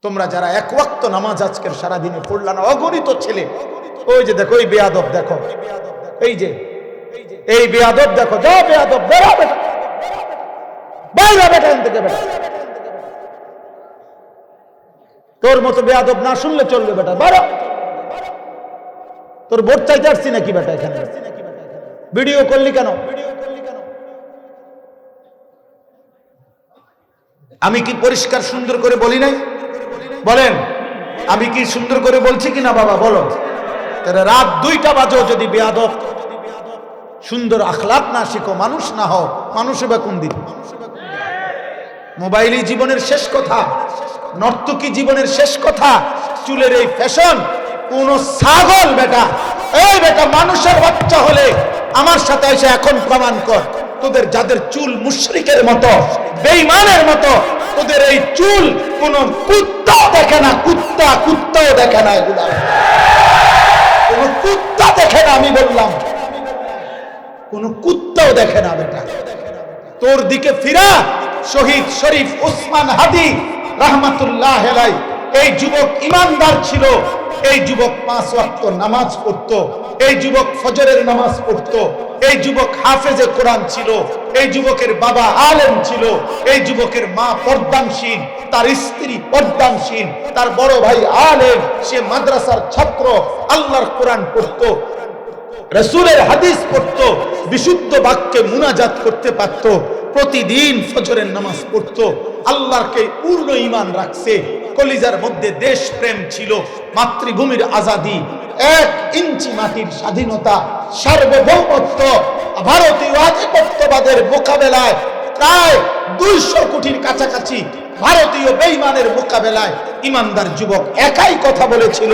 তোমরা যারা এক ওয়াক্ত নামাজ আজকের সারাদিনে পড়লা না, অগণিত ছেলে, ওই যে দেখো এই বেয়াদব, দেখো এই যে এই বেয়াদব, দেখো যাও বেয়াদব, বেরো বেটা, বাইরে বেটা, এখান থেকে বেটা। তোর মতো বেয়াদব না শুনলে চলবে বেটা, বারো। তোর ভোট চাইতে আসছি নাকি বেটা? এখানে ভিডিও করলি কেন? আমি কি পরিষ্কার সুন্দর করে বলি নাই? বলেন, আমি কি সুন্দর করে বলছি কিনা বাবা? বলো। তাহলে রাত 2টা বাজো যদি বেয়াদব সুন্দর আখলাক না শিখো, মানুষ না হও, মানুষ বা কোন দিন? মোবাইলই জীবনের শেষ কথা, নর্তকী জীবনের শেষ কথা, চুলের এই ফ্যাশন, কোন ছাগল বেটা, এই বেটা মানুষের বাচ্চা হলে আমার সাথে এসে এখন প্রমাণ কর, তোদের যাদের চুল মুশরিকের মতো, বেঈমানের মতো, তোদের এই চুল কোন কুত্তাও দেখে না, কুত্তাও দেখে না, এগুলা কোন কুত্তা দেখে না। আমি বললাম কোন কুত্তাও দেখে না বেটা। তোর দিকে ফিরা। শহীদ শরীফ ওসমান হাদি রাহমাতুল্লাহ আলাইহি, এই যুবক ইমানদার ছিল, এই যুবক 5 ওয়াক্ত নামাজ পড়তো, এই যুবক ফজরের নামাজ পড়তো, এই যুবক হাফেজে কোরআন ছিল, এই যুবকের বাবা আলেম ছিল, এই যুবকের মা পর্দানশীল, তার স্ত্রী পর্দানশীল, তার বড় ভাই আলেম, সে মাদ্রাসার ছাত্র, আল্লাহর কোরআন পড়তো, রাসূলের হাদিস পড়তো, বিশুদ্ধ বাক্যে মুনাজাত করতে পারতো, প্রতিদিন ফজরের নামাজ পড়তো, আল্লাহকে পূর্ণ ঈমান রাখছে, কলিজার মধ্যে দেশ প্রেম ছিল, মাতৃভূমির আজাদি, 1 ইঞ্চি মাটির স্বাধীনতা, সার্বভৌমত্ব, ভারতীয় আধিপত্যবাদের মোকাবেলায় প্রায় 200 কোটির কাছাকাছি ভারতীয় বেঈমানের মোকাবেলায় ইমানদার যুবক একাই কথা বলেছিল।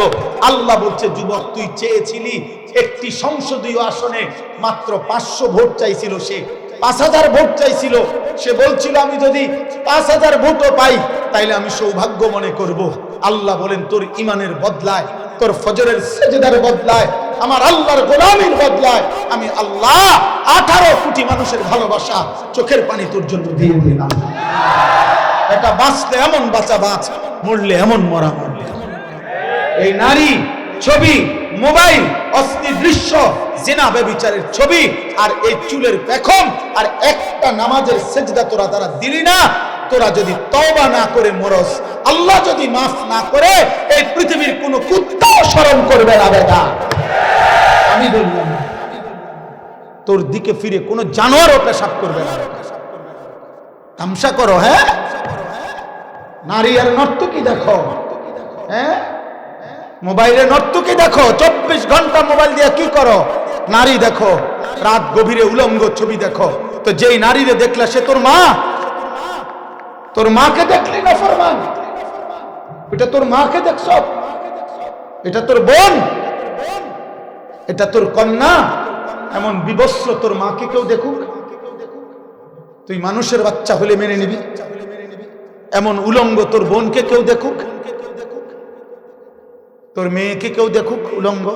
আল্লাহ বলছে, যুবক তুই চেয়েছিলি একটি সংসদীয় আসনে, মাত্র 500 ভোট চাইছিল, সে 5000 ভোট চাইছিল। সে বলছিল আমি যদি 5000 ভোটও পাই তাইলে আমি সৌভাগ্য মনে করব। আল্লাহ বলেন, তোর ইমানের বদলায়, তোর ফজরের সেজদার বদলায়, আমার আল্লাহর গোলামির বদলায় আমি আল্লাহ 18 কোটি মানুষের ভালোবাসা, চোখের পানি তোর জন্য দিয়ে দিলাম। এটা বাঁচলে এমন বাঁচা বাঁচ, মরলে এমন মরা মর। এই নারী ছবি, মোবাইল, অশ্লীল দৃশ্য, জিনা ব্যভিচারের ছবি, আর এই চুলের পেখম, আর একটা নামাজের সেজদা তোরা তারা দিলি না। তোরা যদি তওবা না করে মরস, আল্লাহ যদি মাফ না করে, এই পৃথিবীর কোনো কুত্তাও শরম করবে না বেটা। আমি বললাম তোর দিকে ফিরে কোনো জানোয়ারও পেশাব করবে না। তামসা করো, হ্যাঁ? নারী আর নর্তকী দেখো, হ্যাঁ? মোবাইলে নর্তকী দেখো, 24 ঘন্টা মোবাইল দিয়ে কি করো? নারী দেখো, রাত গভীরে উলঙ্গ ছবি দেখো। তো যেই নারীরে দেখলা সে তোর মা? তোর মাকে দেখলি না ফরমান? এটা তোর মাকে দেখছ? এটা তোর বোন? এটা তোর কন্যা? এমন বিবস্ত্র তোর মাকে কেউ দেখুক? তুই মানুষের বাচ্চা হলে মেনে নিবি? এমন উলঙ্গ তোর বোনকে কেউ দেখুক? তোর মেয়েকে কেউ দেখুক উলঙ্গ?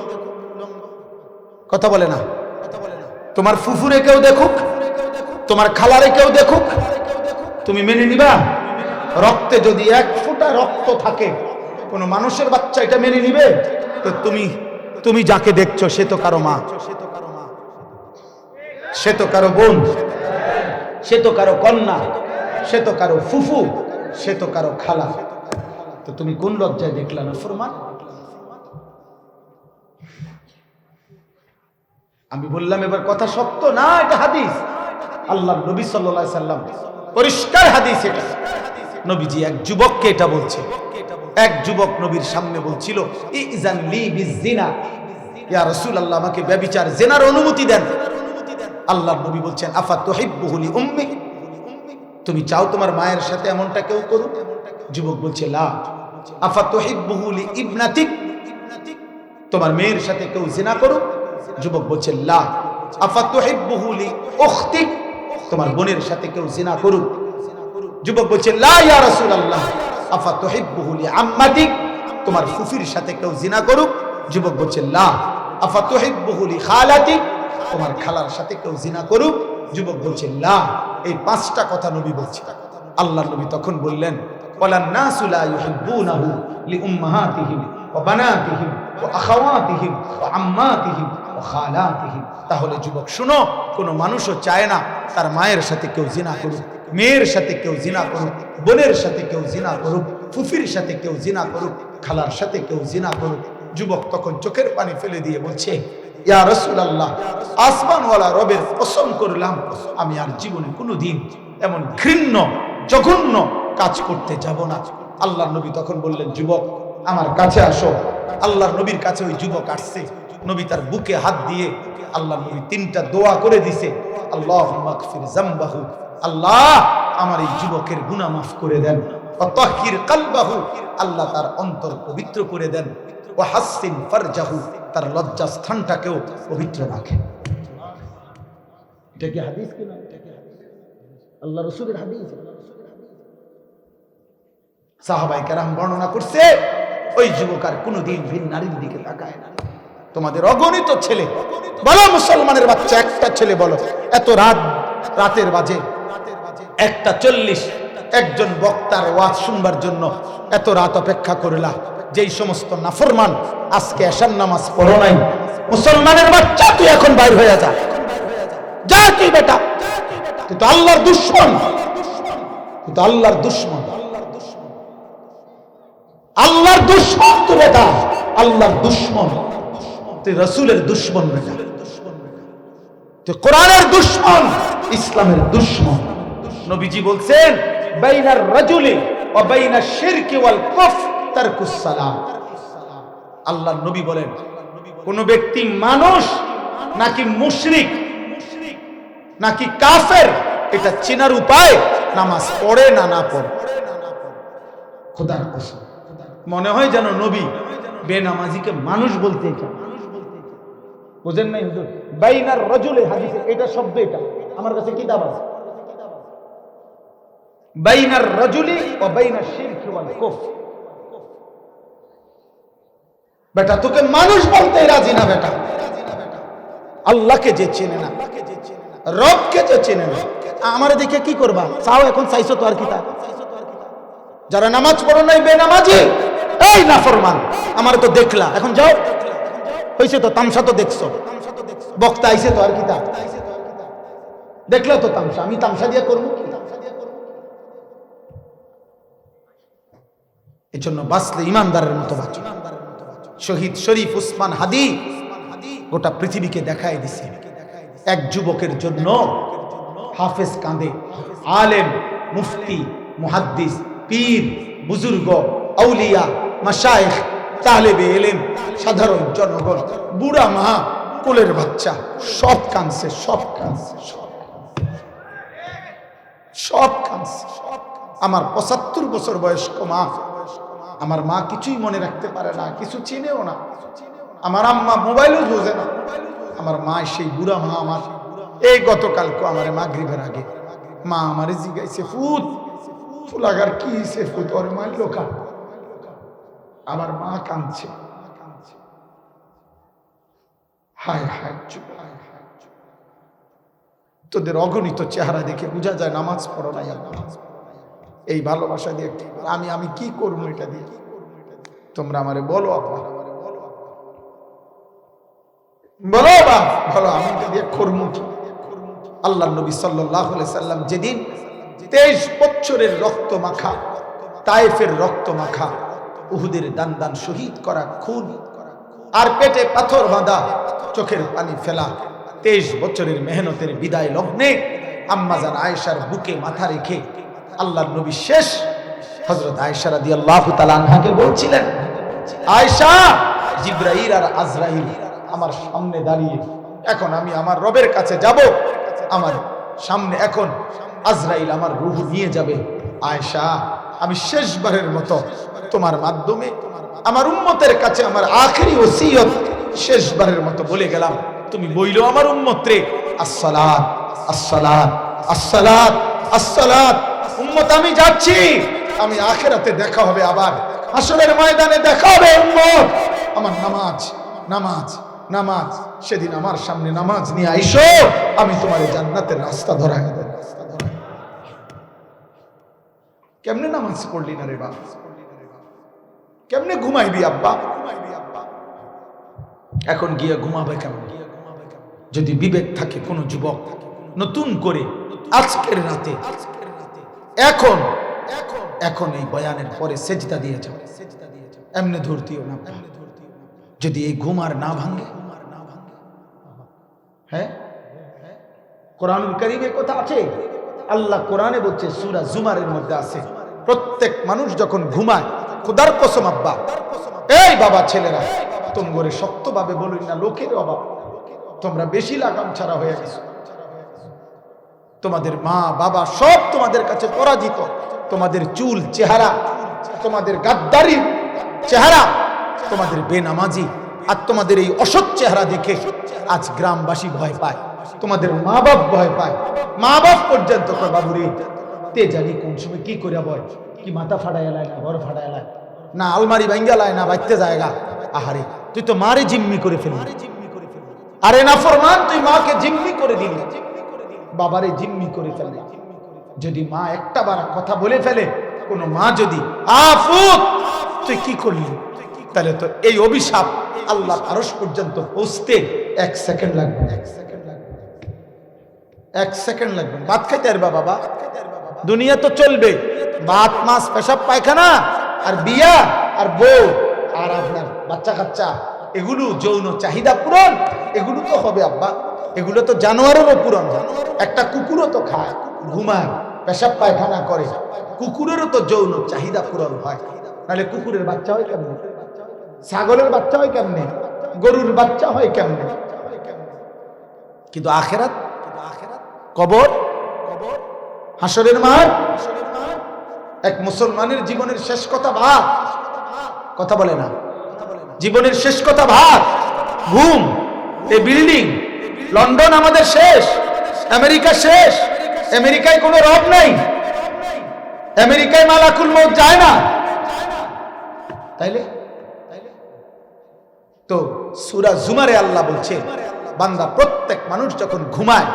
কথা বলে না। তোমার ফুফুরে কেউ দেখুক, তোমার খালারে কেউ দেখুক, তুমি মেনে নিবা? রক্তে যদি 1 ফোঁটা রক্ত থাকে, কোন মানুষের বাচ্চা এটা মেনে নিবে? তো তুমি যাকে দেখছো সে তো কারো মা, সে তো কারো বোন, সে তো কারো কন্যা, সে তো কারো ফুফু, সে তো কারো খালা। তো তুমি কোন লজ্জায় দেখলা না ফরমান? আমি বললাম এবার কথা সত্য না, এটা হাদিস। আল্লাহ নবী সাল্লাল্লাহু আলাইহি সাল্লাম পরিষ্কার হাদিস। এটা নবীজি এক যুবককে এটা বলছে। এক যুবক নবীর সামনে বলছিল, ইজান লি বিজিনা, ইয়া রাসূলুল্লাহ, আমাকে ব্যভিচার জিনার অনুমতি দেন। আল্লাহ নবী বলছেন, আফা তুহিব্বুহু লি উম্মি, তুমি চাও তোমার মায়ের সাথে এমনটা কেউ করুক? যুবক বলছে, লা। আফা তুহিব্বুহু লি ইবনাতিক, তোমার মেয়ের সাথে কেউ জিনা করুক? যুবক বলছে, লা। আফা তুহিব্বুহু লি উখতিক, তোমার বোনের সাথে কেউ জিনা করুক? যুবক বলছে, লা ইয়া রাসূলুল্লাহ। আফা তুহিব্বুহু লি আম্মাতিক, তোমার ফুফির সাথে কেউ জিনা করুক? যুবক বলছে, লা। আফা তুহিব্বুহু লি খালাতিক, তোমার খালার সাথে কেউ জিনা করুক? যুবক বলছে, লা। এই 5টা কথা নবী বলছে। আল্লাহর নবী তখন বললেন, ওয়ালান নাসু লা ইউহিব্বুনাহু লিউম্মাহাতিহিম ওয়া বানাতিহিম ওয়া আখাওয়াতিহিম ওয়া আম্মাতিহিম ওয়া খালাতিহিম। তাহলে যুবক শুনো, কোনো মানুষও চায় না তার মায়ের সাথে কেউ জিনা করুক, মেয়ের সাথে কেউ জিনা করুক, বোনের সাথে কেউ জিনা করুক, ফুফির সাথে কেউ জিনা করুক, খালার সাথে কেউ জিনা করুক। যুবক তখন চোখের পানি ফেলে দিয়ে বলছে, ইয়া রাসূলুল্লাহ, আসমানওয়ালা রবের কসম করলাম আমি আর জীবনে কোনোদিন এমন ঘৃণ্য জঘন্য কাজ করতে যাব না। আল্লাহর নবী তখন বললেন, যুবক আমার কাছে আসো। আল্লাহর নবীর কাছে ওই যুবক আসছে। নবী তার বুকে হাত দিয়ে আল্লাহর নবী 3টা দোয়া করে দিছে, আল্লাহুম্মা গফির যামবাহু, আল্লাহ আমার এই যুবকের গুনাহ মাফ করে দেন, ওয়া তাহহির কলবাহু, আল্লাহ তার অন্তর পবিত্র করে দেন, ওয়া হাসসিন ফারজাহু, তার লজ্জা স্থানটাকেও পবিত্র রাখেন। এটা কি হাদিস কিনা? আল্লাহ রাসূলের হাদিস। সাহাবায়ে কেরাম বর্ণনা করছে, ওই যুবক আর কোনোদিন ভিন নারীর দিকে তাকায় না। তোমাদের অগণিত ছেলে বলো, মুসলমানের বাচ্চা একটা ছেলে বলো, এত রাতের বাজে 1:40 একজন বক্তার ওয়াজ শুনবার জন্য এত রাত অপেক্ষা করলা। যেই সমস্ত নাফরমান আজকে এশার নামাজ পড়ো নাই, মুসলমানের বাচ্চা তুই এখন বাইর হয়ে যা, যা তুই বেটা, তুই তো আল্লাহর দুশমন, তুই তো আল্লাহর দুশমন, আল্লাহর দুশমন তুই বেটা, আল্লাহর দুশমন, তুই রাসূলের দুশমন বেটা, তুই কোরআনের দুশমন, ইসলামের দুশমন। নবীজি বলছেন, বাইনার রাজুলি ওয়া বাইনাশ শিরকি ওয়াল কুফর তারকুস সালাত। আল্লাহর নবী বলেন, কোন ব্যক্তি মানুষ নাকি মুশরিক নাকি কাফের এটা চেনার উপায় নামাজ পড়ে না না পড়ে। খোদার কসম, মনে হয় যেন নবী বেনামাজিকে মানুষ বলতে চান। বুঝেন নাই হুজুর? বাইনার রাজুলি হাদিসে এটা শব্দ, এটা আমার কাছে কিতাব আছে, বাইনার রাজুলি ওয়া বাইনাশ শিরকি ওয়াল কুফর। বেটা তোকে মানুষ বলতে রাজি না বেটা, আল্লাহকে যে চেনে না, রবকে যে চেনে না, আমার দেখে কি করবা? চাও এখন চাইছো তো আর কি তা? যারা নামাজ পড়ো নাই বেনামাজি, এই নাফরমান, আমার তো দেখলা, এখন যাও, হইছে তো তামসা, তো দেখছো, বক্তা আইছে তো আর কি তা? দেখলা তো তামসা, আমি তামসা দিয়ে করবো কি? এই জন্য বাঁচলে ইমানদারের মতো বাঁচো। শহীদ শরীফ উসমান হাদি গোটা পৃথিবীকে দেখাই দিছে। এক যুবকের জন্য হাফেজ কাঁদে, আলেম, মুফতি, মুহাদ্দিস, পীর, বুজুর্গ, আউলিয়া, মাশায়েখ, তালেবে ইলম, সাধারণ জনগণ, বুড়া মা, কোলের বাচ্চা, সব কাঁদছে, সব কাঁদছে, সব কাঁদছে। আমার 75 বছর বয়স্ক মা, আমার মা কিছুই মনে রাখতে পারে না, কিছু চিনেও না, আমার আম্মা মোবাইলও বোঝে না। আমার মা, সেই বুড়া মা আমার, এই গতকালকে আমার মাগরিবের আগে মা আমারে জিগাইছে, ফুত ফুলাগার কি হইছে, ফুত ওর মাইল কা। আমার মা কাঁদছে, হায় হায় চুপ। তোদের অগণিত চেহারা দেখে বোঝা যায় নামাজ পড়ো নাই। এই ভালোবাসা দিয়ে আমি কি করবো এটা দিয়ে? তোমরা আমারে বলো, আপা বলো, বা বলো, আমি এটা দিয়ে করবো কি? আল্লাহ নবী সাল্লাল্লাহু আলাইহি সাল্লাম যেদিন 23 বছরের রক্ত মাখা, তায়েফের রক্ত মাখা, উহুদের দান দান শহীদ করা খুন, আর পেটে পাথর বাঁধা, চোখের পানি ফেলা 23 বছরের মেহনতের বিদায় লগ্নে আম্মাজান আয়েশার বুকে মাথা রেখে আল্লাহর নবী শেষ হযরত আয়েশা রাদিয়াল্লাহু তাআলা আনহাকে বলছিলেন, আয়েশা, জিবরাইল আর আজরাইল আমার সামনে দাঁড়িয়ে, এখন আমি আমার রবের কাছে যাব, আমার সামনে এখন আজরাইল আমার রূহ নিয়ে যাবে। আয়েশা, আমি শেষবারের মতো তোমার মাধ্যমে আমার উম্মতের কাছে আমার আখেরি ওসিয়ত শেষবারের মতো বলে গেলাম, তুমি বইলো আমার উম্মত রে, আসসালাত আসসালাত আসসালাত আসসালাত। উম্মত আমি যাচ্ছি, আমি আখিরাতে দেখা হবে, আবার হাসরের ময়দানে দেখা হবে। উম্মত আমার নামাজ নামাজ নামাজ, সেদিন আমার সামনে নামাজ নিয়ে আইসো, আমি তোমার জান্নাতের রাস্তা ধরাই দেব। কেমনে নামাজ পড়লি না রে বাবা, কেমনে ঘুমাইবি আব্বা? এখন গিয়ে ঘুমাবে কেমন? যদি বিবেক থাকে কোন যুবক নতুন করে আজকের রাতে এখন এখন এই বয়ানের পরে সেজদা দিয়ে যাও, এমনি ধরতিও না। যদি এই ঘুম আর না ভাঙে, হ্যাঁ, কোরআনুল কারীমে কথা আছে, আল্লাহ কোরআনে বলছে, সূরা জুমারের মধ্যে আছে, প্রত্যেক মানুষ যখন ঘুমায়, খোদার কসম আব্বা, এই বাবা ছেলেরা, তোমরা শক্তভাবে বলুন না, লোকের অভাব, তোমরা বেশি লাগাম ছাড়া হয়ে গেছো। তোমাদের মা বাবা সব তোমাদের কাছে পরাজিত। তোমাদের চুল চেহারা, তোমাদের গাদ্দারি চেহারা, তোমাদের বেনামাজি আর তোমাদের এই অসৎ চেহারা দেখে আজ গ্রামবাসী ভয় পায়, তোমাদের মা বাপ ভয় পায়। মা বাপ পর্যন্ত বাবুরে তে জানি কোন সময় কি করে বয়, কি মাথা ফাড়ায় এলায় না, ঘর ফাড়ায় এলায় না, আলমারি ভাঙ্গা লায় না, বাইতে জায়গা। আহারে, তুই তো মারে জিম্মি করে ফেললি। আরে না ফরমান, তুই মাকে জিম্মি করে দিলি, বাবারে জিম্মি করে ফেললি। যদি মা একটা বার কথা বলে ফেলে, কোন মা যদি আফুত তুই কি করলি, তাহলে তো এই অভিশাপ আল্লাহ আরশ পর্যন্ত পৌঁছতে 1 সেকেন্ড লাগবে। 1 সেকেন্ড লাগবে। ভাত খাইতে পারবা বাবা? দুনিয়া তো চলবে, ভাত মাছ পেশাব পায়খানা আর বিয়া আর বউ আর আপনার বাচ্চা কাচ্চা, এগুলো যৌন চাহিদা পূরণ, এগুলো তো হবে আব্বা। এগুলো তো জানোয়ারেরও পূরণ। একটা কুকুরও তো খায়, ঘুমায়, পেশাব পায়খানা করে, কুকুরেরও তো যৌন চাহিদা পূরণ হয়। নাহলে কুকুরের বাচ্চা হয় কেমনে? ছাগলের বাচ্চা হয় কেমনে? গরুর বাচ্চা হয় কেমনে? কিন্তু আখেরাত, কবর, হাসরের মাঠ, এক মুসলমানের জীবনের শেষ কথা ভাত, কথা বলে না, জীবনের শেষ কথা ভাত, ঘুম। এই বিল্ডিং, লন্ডন আমাদের শেষ, আমেরিকা শেষ। আমেরিকায় কোনো রব নাই, আমেরিকায় মালাকুল মউত যায় না, তাইলে তো সূরা জুমারে আল্লাহ বলছে, বান্দা প্রত্যেক মানুষ যখন ঘুমায়,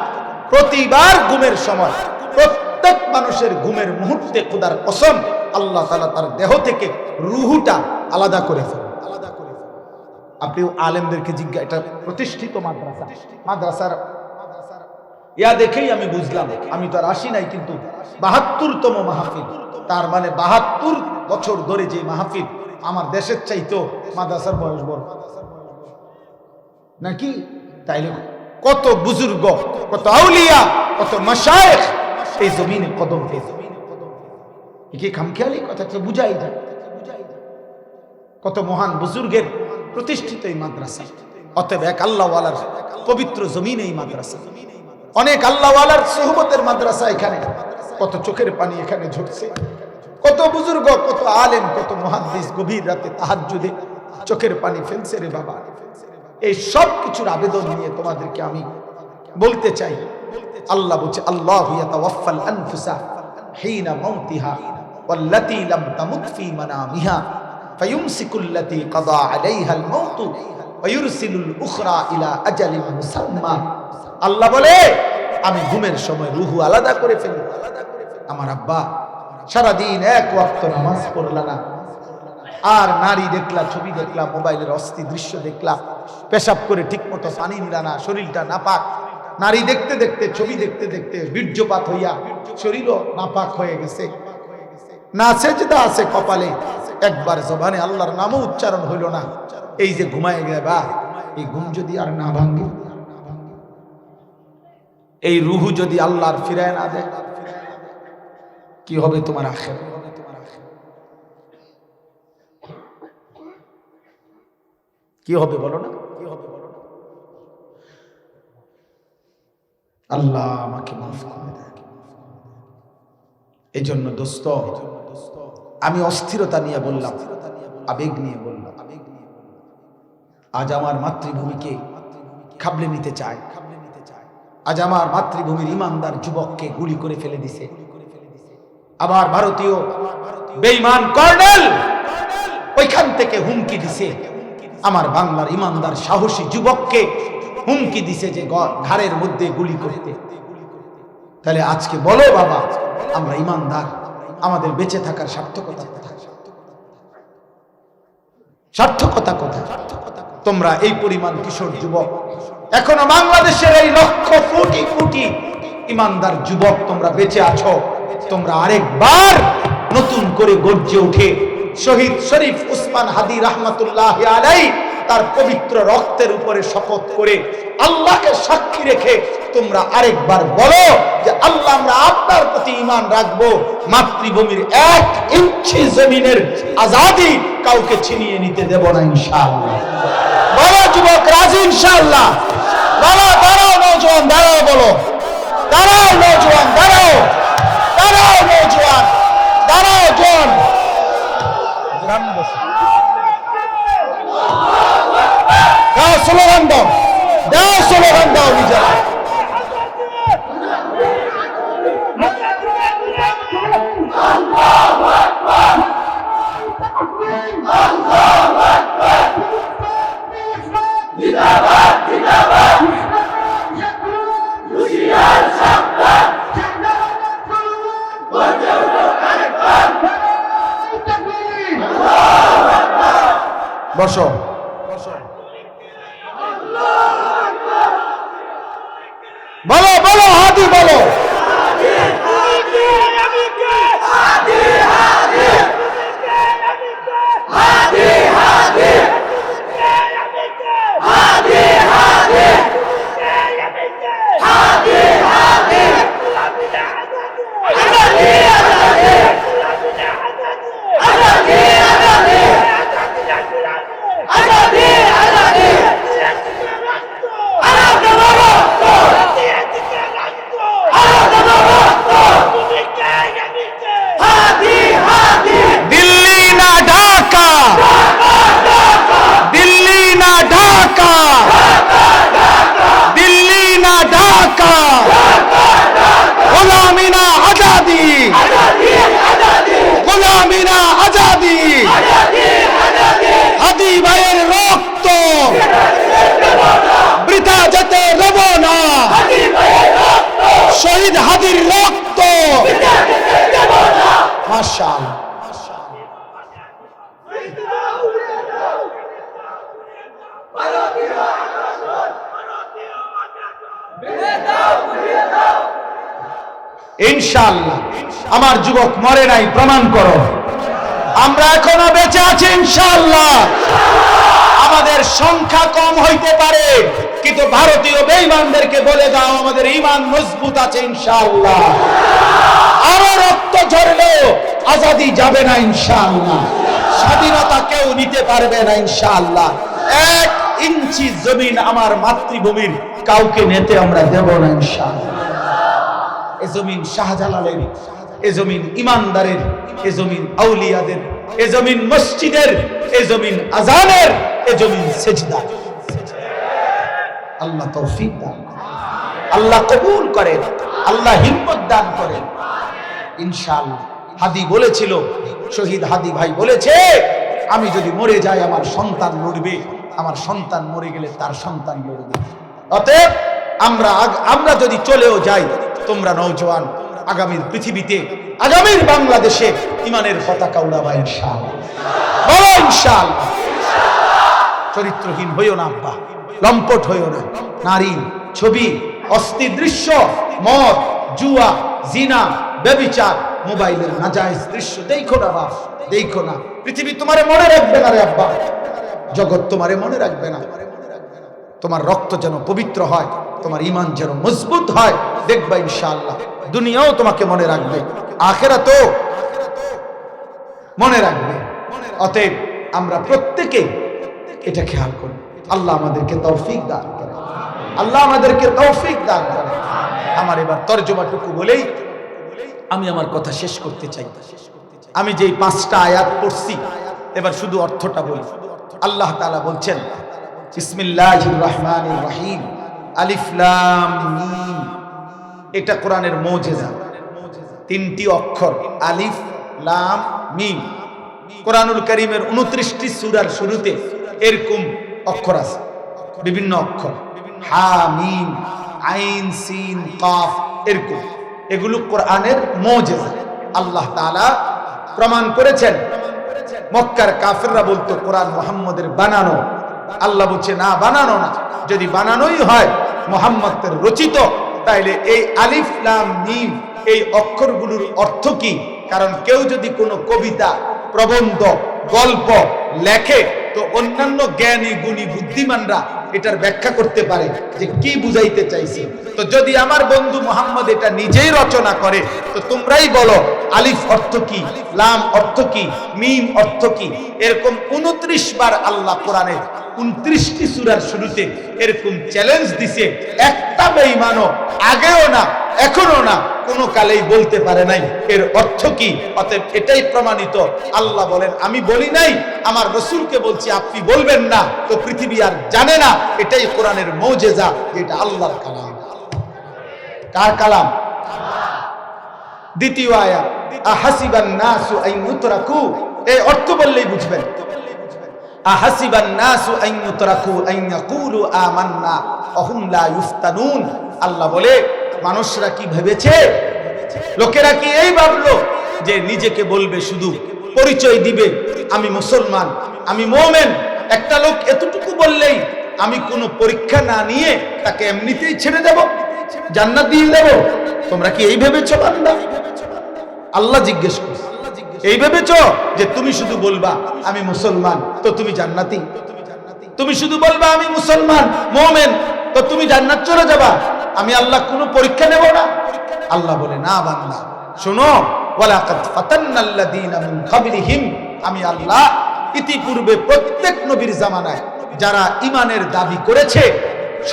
প্রতিবার ঘুমের সময়, প্রত্যেক মানুষের ঘুমের মুহূর্তে খোদার কসম আল্লাহ তাআলা তার দেহ থেকে রূহটা আলাদা করে ফেলে। আপনি আলেমদেরকে জিজ্ঞাসা, এটা প্রতিষ্ঠিত মাদ্রাসা, মাদ্রাসার ইয়া দেখেই আমি বুঝলাম, আমি তো আর আসি নাই, কিন্তু ৭২তম মাহফিল, তার মানে ৭২ বছর ধরে যে মাহফিল, আমার দেশের চাইতো মাদ্রাসার বয়স বড় নাকি? তাইলে কত বুজুর্গ, কত আউলিয়া, কত মাশায়েখ এই জমিনে কদম পেয়েছে। কি খামখেয়ালি কথা তো বুঝাই যায়। কত মহান বুজুর্গের প্রতিষ্ঠিত এই মাদ্রাসা। অতএব এক আল্লাহওয়ালার পবিত্র জমিনে এই মাদ্রাসা, অনেক আল্লাহওয়ালার সোহবতের মাদ্রাসা। এখানে কত চোখের পানি এখানে ঝরছে, কত বুজুর্গ, কত আলেম, কত মুহাদ্দিস গভীর রাতে তাহাজ্জুদে চোখের পানি ফেলছে রে বাবা। এই সব কিছুর আবেদন নিয়ে তোমাদেরকে আমি বলতে চাই, আল্লাহ বলছে, আল্লাহু ইয়াতাওয়াফাল আনফুসা হিনা মাউতিহা ওয়াল্লাতী লাম তামুত ফী মানামিহা ফায়ুমসিকুল্লাতী কাদা আলাইহাল মাউত ওয়া ইউরসিলুল উখরা ইলা আজালিন মুসাম্মা। আল্লাহ বলে, আমি ঘুমের সময় রূহ আলাদা করে ফেলি। আমার আব্বা সারাদিন এক ওয়াক্ত নামাজ পড়লা না, আর নারী দেখলা, ছবি দেখলা, মোবাইলের অস্থির দৃশ্য দেখলা, পেশাব করে ঠিক মতো পানি নিলা না, শরীরটা নাপাক, নারী দেখতে দেখতে, ছবি দেখতে দেখতে বীর্যপাত হইয়া শরীরও নাপাক হয়ে গেছে, না সেজদা আছে কপালে, একবার জবানে আল্লাহর নামও উচ্চারণ হইল না। এই যে ঘুমায় গেবা, এই ঘুম যদি আর না ভাঙ্গে, এই রূহ যদি আল্লাহর ফিরায় না দেয়, কি হবে তোমার আখিরাত? কি হবে বলো না? আল্লাহ আমাকে মাফ করে দেয়। এই জন্য দোস্ত, আমি অস্থিরতা নিয়ে বললাম, আবেগ নিয়ে বললাম। আজ আমার মাতৃভূমিকে খাবলে নিতে চায়, আজ আমার মাতৃভূমির ইমানদার যুবককে গুলি করে ফেলে দিছে। আবার ভারতীয় বেঈমান কর্নেল ওইখান থেকে হুমকি দিছে, আমার বাংলার ইমানদার সাহসী যুবককে হুমকি দিছে যে ঘাড়ের মধ্যে গুলি করতে। তাহলে আজকে বলো বাবা, আমরা ইমানদার, আমাদের বেঁচে থাকার সার্থকতা কোথায়? সার্থকতা কোথায়? তোমরা এই পরিমাণ কিশোর যুবক, এখনো বাংলাদেশের এই লক্ষ কোটি কোটি ইমানদার যুবক তোমরা বেঁচে আছো। তোমরা আরেকবার নতুন করে গর্জে উঠে শহীদ শরীফ উসমান হাদি রহমতুল্লাহ আলাইহি তার পবিত্র রক্তের উপরে শপথ করে আল্লাহকে সাক্ষী রেখে তোমরা আরেকবার বলো যে আল্লাহ, আমরা আপনার প্রতি ঈমান রাখবো, মাতৃভূমির 1 ইঞ্চি জমিনের আজাদি কাউকে ছিনিয়ে নিতে দেব না ইনশাআল্লাহ। বলো যুবক, রাজি ইনশাআল্লাহ? বলো, দাঁড়াও নওজোয়ান, দাঁড়াও, বলো দাঁড়াও নওজোয়ান, দাঁড়াও, দাঁড়াও নওজোয়ান, দাঁড়াও জন। দাও স্লোগান দাও, দাও স্লোগান দাও নিজেরা। বসো, বলো বলো, হাদি বলো, হাদি ভাইয়ের রক্ত বৃথা যেতে দেব না, শহীদ হাদির রক্ত। মাশাআল্লাহ, ইনশাআল্লাহ আমার যুবক মরে নাই, প্রমাণ করো। আমরা এখনো বেঁচে আছি ইনশাআল্লাহ। আমাদের সংখ্যা কম হইতে পারে, কিন্তু ভারতীয় বেঈমানদেরকে বলে দাও আমাদের ঈমান মজবুত আছে ইনশাআল্লাহ। আরো রক্ত ঝরলেও আজাদি যাবে না ইনশাআল্লাহ, স্বাধীনতা কেউ নিতে পারবে না ইনশাআল্লাহ। 1 ইঞ্চি জমিন আমার মাতৃভূমির কাউকে নিতে আমরা দেব না ইনশাআল্লাহ। এ জমিন শাহজালালের, এ জমিন ইমানদারের, এ জমিন আউলিয়াদের, এ জমিন মসজিদের, এ জমিন আজানের, এ জমিন সেজদার। আল্লাহ তৌফিক দান, আল্লাহ কবুল করেন, আল্লাহ হিম্মত দান করেন ইনশাআল্লাহ। হাদি বলেছিল, শহীদ হাদি ভাই বলেছে, আমি যদি মরে যাই আমার সন্তান লড়বে, আমার সন্তান মরে গেলে তার সন্তান লড়বে। অতএব আমরা যদি চলেও যাই, তোমরা নওজোয়ান আগামীর পৃথিবীতে, আগামীর বাংলাদেশে ঈমানের পতাকা উড়াবা ইনশাআল্লাহ। বলো ইনশাআল্লাহ। চরিত্রহীন হইও না আব্বা, লম্পট হইও না। নারী, ছবি, অস্থির দৃশ্য, মদ, জুয়া, জিনা, ব্যভিচার, মোবাইলের নাজায়েজ দৃশ্য দেখো না বাপ, দেখো না। পৃথিবী তোমারে মনে রাখবে না রে আব্বা, জগৎ তোমারে মনে রাখবে না। তোমার রক্ত যেন পবিত্র হয়, তোমার ঈমান যেন মজবুত হয়, দেখবা ইনশাআল্লাহ দুনিয়াও তোমাকে মনে রাখবে, আখিরাতও মনে রাখবে। অতএব আমরা প্রত্যেকে এটা খেয়াল করি। আল্লাহ আমাদেরকে তৌফিক দান করে, আল্লাহ আমাদেরকে তৌফিক দান করে। আমার এবার তরজমাটুকু বলেই আমি আমার কথা শেষ করতে চাই। আমি যেই 5টা আয়াত পড়ছি, এবার শুধু অর্থটা বলি। আল্লাহ তাআলা বলছেন, বিসমিল্লাহির রহমানির রহিম, আলিফ লাম মিম। এটা কোরআনের মুজিজা, 3টি অক্ষর, আলিফ লাম মিম। কোরআনুল কারীমের 29টি সূরার শুরুতে এরকম অক্ষর আছে, বিভিন্ন অক্ষর, হা মিম আইন সিন কাফ, এরকম। এগুলো কোরআনের মুজিজা। আল্লাহ তাআলা প্রমাণ করেছেন। মক্কার কাফেররা বলতো কোরআন মুহাম্মদের বানানো। আল্লাহ বলছে না, বানানো না। যদি বানানোই হয় মুহাম্মদের রচিত, তাইলে এই আলিফ লাম মিম এই অক্ষরগুলোর অর্থ কি? কারণ কেউ যদি কোনো কবিতা, প্রবন্ধ, গল্প লেখে তো অন্যান্য জ্ঞানী গুণী বুদ্ধিমানরা এটার ব্যাখ্যা করতে পারে যে কি বুঝাইতে চাইছে। তো যদি আমার বন্ধু মুহাম্মদ এটা নিজেই রচনা করে, তো তোমরাই বলো আলিফ অর্থ কি, লাম অর্থ কি, মিম অর্থ কি। এরকম 29 বার আল্লাহ কোরআনে 29টি সূরার শুরুতে এরকম চ্যালেঞ্জ দিছে। একটা বেঈমানও আগেও না এখনো না কোনো কালেই বলতে পারে নাই এর অর্থ কি। অতএব এটাই প্রমাণিত। আল্লাহ বলেন আমি বলি নাই, আমার রাসূলকে বলছি আপনি বলবেন না, তো পৃথিবী আর জানে না। এটাই কোরআনের মুজিজা, এটা আল্লাহর কালাম। কার কালাম? দ্বিতীয় আয়াত আহাসিবান নাসু আন ইউতরাকু, এই অর্থ বললেই বুঝবেন। আহাসিবান নাসু আন ইউতরাকু আন ইয়াকুলু আমান্না ওয়া হুম লা ইফতানুন। আল্লাহ বলে মানুষরা কি ভেবেছে, লোকেরা কি এই ভাবলো যে নিজেকে বলবে, শুধু পরিচয় দিবে আমি মুসলমান, আমি মুমিন। একটা লোক এতটুকু বললেই আমি কোনো পরীক্ষা না নিয়ে তাকে এমনিতেই ছেড়ে দেব, জান্নাত দিয়ে দেব? তোমরা কি এই ভেবেছো বান্দা? আল্লাহ জিজ্ঞেস করছে, এই ভেবেছো যে তুমি শুধু বলবা আমি মুসলমান তো তুমি জান্নাতি? তুমি শুধু বলবা আমি মুসলমান মুমিন তো তুমি জান্নাত চলে যাবা? আমি আল্লাহ কোনো পরীক্ষা নেব না? আল্লাহ বলে না বান্দা শোনো, ওয়ালাকাদ ফাতান্নাল্লাযীনা মিন ক্বাবলিহিম, আমি আল্লাহ ইতিপূর্বে প্রত্যেক নবীর জামানায় যারা ঈমানের দাবি করেছে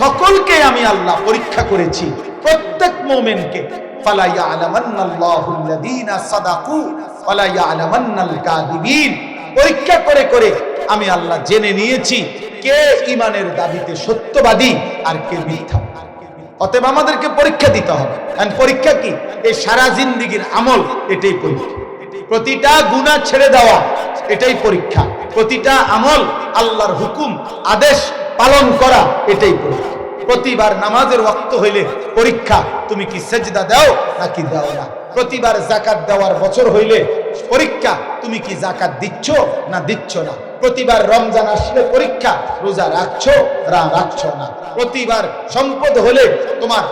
সকলকে আমি আল্লাহ পরীক্ষা করেছি, প্রত্যেক মুমিনকে। ফালা ইয়ালামান্নাল্লাহুল্লাযীনা সাদাকু ওয়ালা ইয়ালামান্নাল কাযিবিন। পরীক্ষা করে করে আমি আল্লাহ জেনে নিয়েছি কে ঈমানের দাবিতে সত্যবাদী আর কে মিথ্যা। অতএব আমাদেরকে পরীক্ষা দিতে হবে। আর পরীক্ষা কি? এই সারা জিন্দেগীর আমল, এটাই পরীক্ষা। প্রতিটা গুনাহ ছেড়ে দেওয়া, এটাই পরীক্ষা। প্রতিটা আমল, আল্লাহর হুকুম আদেশ পালন করা, এটাই পরীক্ষা। প্রতিবার নামাজের ওয়াক্ত হইলে পরীক্ষা, তুমি কি সেজদা দাও নাকি দাও না। প্রতিবার যাকাত দেওয়ার বছর হইলে পরীক্ষা, তুমি কি যাকাত দিচ্ছ না দিচ্ছ না। প্রতিবার রমজান আসলে পরীক্ষা, রোজা রাখছো না রাখছো না। প্রতিবার সম্পদ হলে তোমার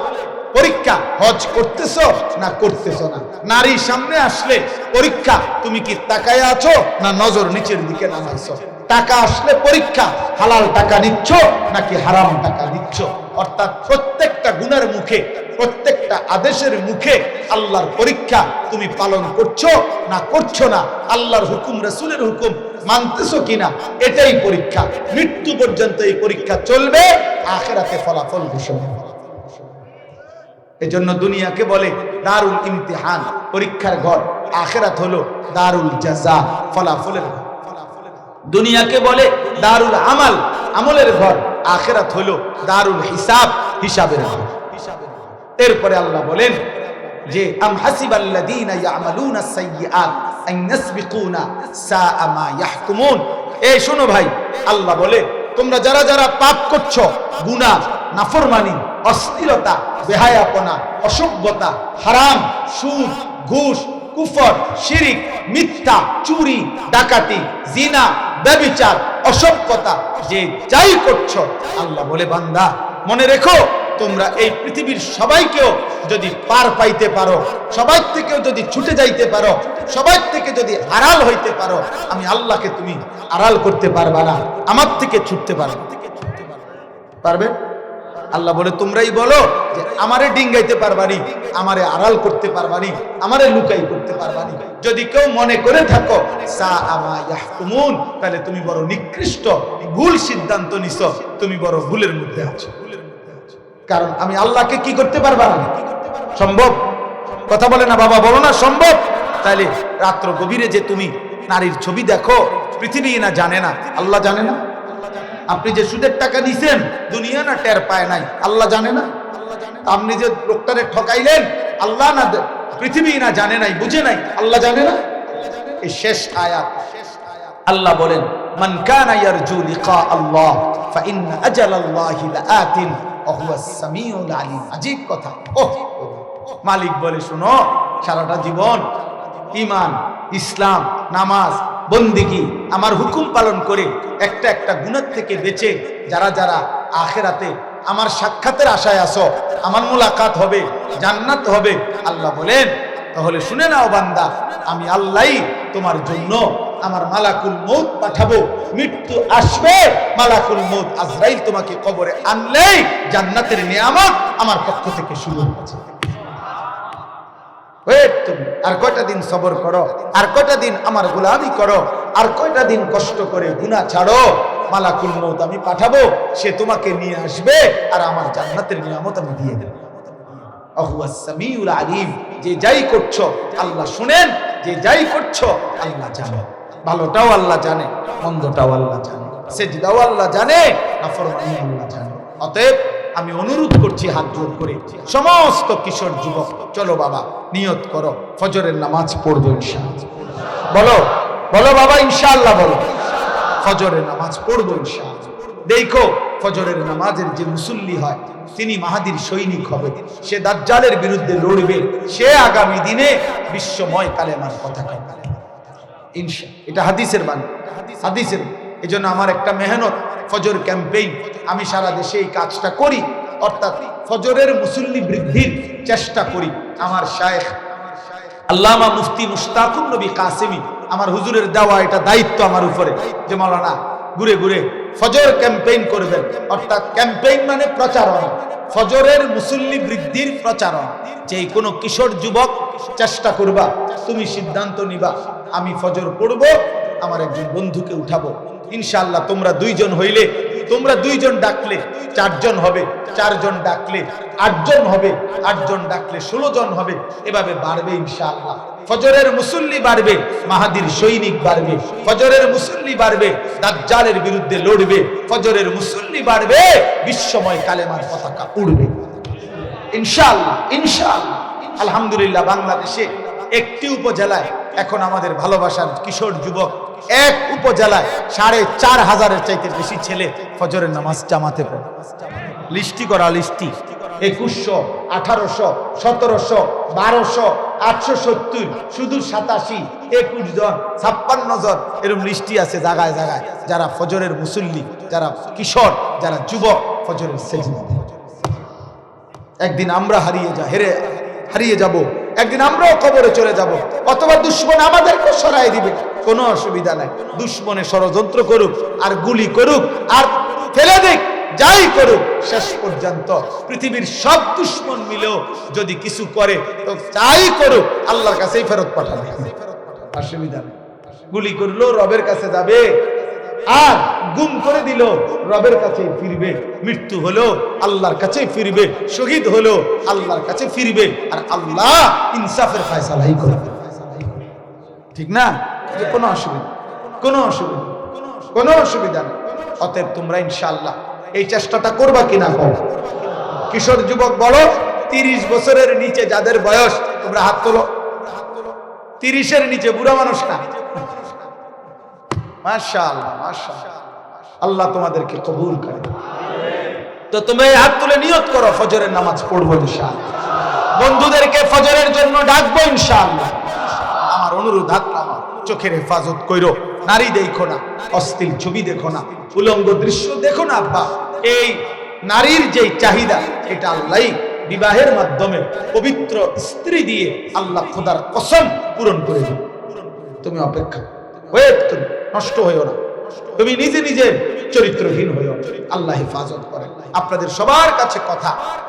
পরীক্ষা, হজ করতেছো না করতেছো না। নারী সামনে আসলে পরীক্ষা, তুমি কি তাকায় আছো না নজর নিচের দিকে নামাইছো। টাকা আসলে পরীক্ষা, হালাল টাকা নিচ্ছ নাকি হারাম টাকা নিচ্ছ। অর্থাৎ প্রত্যেকটা গুনার মুখে, প্রত্যেকটা আদেশের মুখে আল্লাহর পরীক্ষা, তুমি পালন করছো না করছো না। আল্লাহর হুকুম, রাসূলের হুকুম মানতেছো কিনা, এটাই পরীক্ষা। মৃত্যু পর্যন্ত এই পরীক্ষা চলবে, আখিরাতে ফলাফল ঘোষণা। এজন্য দুনিয়াকে বলে দারুল ইমতিহান, পরীক্ষার ঘর। আখিরাত হলো দারুল জাযা, ফলাফলের ঘর। দুনিয়াকে বলে দারুল আমাল, আমলের ঘর। আখিরাত হলো দারুল হিসাব, হিসাবের ঘর। এরপরে আল্লাহ বলেন যে আম হাসিবাল্লাযীনা ইয়ামালুনা সাইয়্যাত আন ইয়াসবিকুনা সাআ মা ইয়াহকুমুন। এই শোনো ভাই, আল্লাহ বলে তোমরা যারা যারা পাপ করছো, গুনাহ, নাফরমানি, অশ্লীলতা, বেহায়াপনা, অসভ্যতা, হারাম, সুদ, ঘুষ, কুফর, শিরিক, মিথ্যা, চুরি, ডাকাতি, জিনা, ব্যভিচার, অসভ্যতা, যে যাই করছো, আল্লাহ বলে বান্দা মনে রেখো, তোমরা এই পৃথিবীর সবাইকেও যদি পার পাইতে পারো, সবাই থেকেও যদি ছুটে যাইতে পারো, সবাই থেকে যদি আড়াল হইতে পারো, আমি আল্লাহকে তুমি আড়াল করতে পারবা না, আমার থেকে ছুটতে পারবে। পারবে? আল্লাহ বলে তোমরাই বলো যে আমারে ডিঙ্গাইতে পারবানি, আমারে আড়াল করতে পারবানি, আমারে লুকাই করতে পারবানি। যদি কেউ মনে করে থাকো সাআ মা ইয়াহকুমুন, তাহলে তুমি বড় নিকৃষ্ট, ভুল সিদ্ধান্ত নিছো, তুমি বড় ভুলের মধ্যে আছো। কারণ আমি আল্লাহকে কি করতে পারবা না? সম্ভব? কথা বলে না বাবা, বলো না সম্ভব। তাহলে রাত্র গভীরে যে তুমি নারীর ছবি দেখো, পৃথিবী না জানে না, আল্লাহ জানে না? আপনি যে সুদের টাকা দিয়েছেন, দুনিয়া না টের পায় নাই, আল্লাহ জানে না? আপনি যে লোকটারে ঠকাইলেন, আল্লাহ না, পৃথিবী না জানে নাই, বুঝে নাই, আল্লাহ জানে না? এই শেষ আয়াত আল্লাহ বলেন মান কানা ইয়ারজু লিকা আল্লাহ ফাইন্না আজালাল্লাহি লাআতিন ওয়া হুয়াস সামিউল আলিম। আজীব কথা। মালিক বলে শোনো, সারাটা জীবন ঈমান, ইসলাম, নামাজ, বন্দেগী, আমার হুকুম পালন করে একটা একটা গুনাহ থেকে বেঁচে যারা যারা আখিরাতে আমার সাক্ষাতের আশায় আসো, আমার মুলাকাত হবে, জান্নাত হবে, আল্লাহ বলেন তাহলে শুনে নাও বান্দা, আমি আল্লাহই তোমার জন্য আমার মালাকুল মউত পাঠাবো। মৃত্যু আসবে, মালাকুল মউত আজরাইল তোমাকে কবরে আনলেই জান্নাতের নিয়ামত আমার পক্ষ থেকে শুরু হচ্ছে। তুমি আর কয়টা দিন সবর করো, আর কয়টা দিন আমার গোলামি করো, আর কয়টা দিন কষ্ট করে গুনাহ ছাড়ো, মালাকুল মউত আমি পাঠাবো, সে তোমাকে নিয়ে আসবে আর আমার জান্নাতের নিয়ামত আমি দিয়ে দেব। আহুয়াস সামিউল আলিম, যে যাই করছো আল্লাহ শুনেন, যে যাই করছো আল্লাহ জানে, ভালোটাও আল্লাহ জানে, মন্দটাও আল্লাহ জানে, সেজদাও আল্লাহ জানে, নাফরমানি আল্লাহ জানে। অতএব আমি অনুরোধ করছি হাত জোড় করে সমস্ত কিশোর যুবক, চলো বাবা নিয়ত করো, ফজরের নামাজ পড়বো ইনশাআল্লাহ। বলো বলো বাবা ইনশাআল্লাহ, বলো ফজরের নামাজ পড়বো ইনশাআল্লাহ। দেখো ফজরের নামাজের যে মুসল্লি হয় তিনি মাহাদির সৈনিক হবে, সে দাজ্জালের বিরুদ্ধে লড়বে, সে আগামী দিনে বিশ্বময় কালেমার পতাকা ইনশাআল্লাহ। এটা হাদিসের বাণী, হাদিসের। এজন্য আমার একটা মেহনত, ফজর ক্যাম্পেইন, আমি সারা দেশে এই কাজটা করি, অর্থাৎ ফজরের মুসল্লি বৃদ্ধির চেষ্টা করি। আমার শায়েখ আল্লামা মুফতি মুশতাকুর নবী কাসেমি, আমার হুজুরের দেওয়া এটা দায়িত্ব আমার উপরে, যে মাওলানা ঘুরে ঘুরে ফজর ক্যাম্পেইন করবেন, অর্থাৎ ক্যাম্পেইন মানে প্রচারণা, ফজরের মুসল্লি বৃদ্ধির প্রচারণা। যে কোনো কিশোর যুবক চেষ্টা করবা, তুমি সিদ্ধান্ত নিবা আমি ফজর পড়ব, আমার একজন বন্ধুকে উঠাবো ইনশাআল্লাহ। তোমরা দুইজন হইলে, তোমরা দুইজন ডাকলে 4 জন হবে, 4 জন ডাকলে 8 জন হবে, 8 জন ডাকলে 16 জন হবে, এভাবে বাড়বে ইনশাআল্লাহ। ফজরের মুসল্লি বাড়বে, মাহাদির সৈনিক বাড়বে, ফজরের মুসল্লি বাড়বে, দাজ্জালের বিরুদ্ধে লড়বে, ফজরের মুসল্লি বাড়বে, বিশ্বময় কালেমার পতাকা উড়বে ইনশাআল্লাহ ইনশাআল্লাহ। আলহামদুলিল্লাহ, বাংলাদেশে একটি উপজেলায় এখন আমাদের ভালোবাসার কিশোর যুবক, এক উপজেলায় 4500-এর চাইতে বেশি ছেলে ফজরের নামাজ জামাতে পড়ে। লিস্টি করা, লিস্টি 2100, 1800, 1700, 1200, 870, শুধু 87, 21 জন, 56 জন, এরকম লিস্টি আছে জায়গায় জায়গায়, যারা ফজরের মুসল্লি, যারা কিশোর, যারা যুবক ফজরের সেজদা দেয়। একদিন আমরা হারিয়ে যাব, একদিন আমরাও কবরে চলে যাব, অথবা দুশ্মন আমাদেরকে সরাই দিবে, কোনো অসুবিধা নাই। দুশ্মনে ষড়যন্ত্র করুক আর গুলি করুক আর ফেলে দিক, যাই করুক, শেষ পর্যন্ত পৃথিবীর সব দুশ্মন মিলেও যদি কিছু করে তো যাই করুক আল্লাহর কাছেই ফেরত পাঠাবে, অসুবিধা নেই। গুলি করলো রবের কাছে যাবে, আর গুম করে দিল রবের কাছে ফিরবে, মৃত্যু হলো আল্লাহর কাছে ফিরবে, শহীদ হলো আল্লাহর কাছে ফিরবে, আর আল্লাহ ইনসাফের ফয়সালাই করবে, ঠিক না? কোনো অসুবিধা, কোনো অসুবিধা, কোনো অসুবিধা নেই। অতএব তোমরা ইনশাআল্লাহ এই চেষ্টাটা করবা কিনা করো? কিশোর যুবক বলো, 30 বছরের নিচে যাদের বয়স, তোমরা হাত তোলো। 30-এর নিচে, বুড়া মানুষ না। মাশাআল্লাহ মাশাআল্লাহ, আল্লাহ তোমাদেরকে কবুল করে। তো তোমরা হাত তুলে নিয়ত করো, ফজরের নামাজ পড়বো ইনশাআল্লাহ, বন্ধুদেরকে ফজরের জন্য ডাকবো ইনশাআল্লাহ। আমার অনুরোধ, হাত নামাও, চোখের হেফাজত কইরো, নারী দেখো না, অশ্লীল ছবি দেখো না, উলঙ্গ দৃশ্য দেখো না। আব্বা, এই নারীর যে চাহিদা, এটা আল্লাহই বিবাহের মাধ্যমে পবিত্র স্ত্রী দিয়ে আল্লাহ খোদার কসম পূরণ করে দিবে। তুমি অপেক্ষা, তুমি নষ্ট হইও না, তুমি নিজে নিজে চরিত্রহীন হইও, আল্লাহ হেফাজত করেন। আপনাদের সবার কাছে কথা,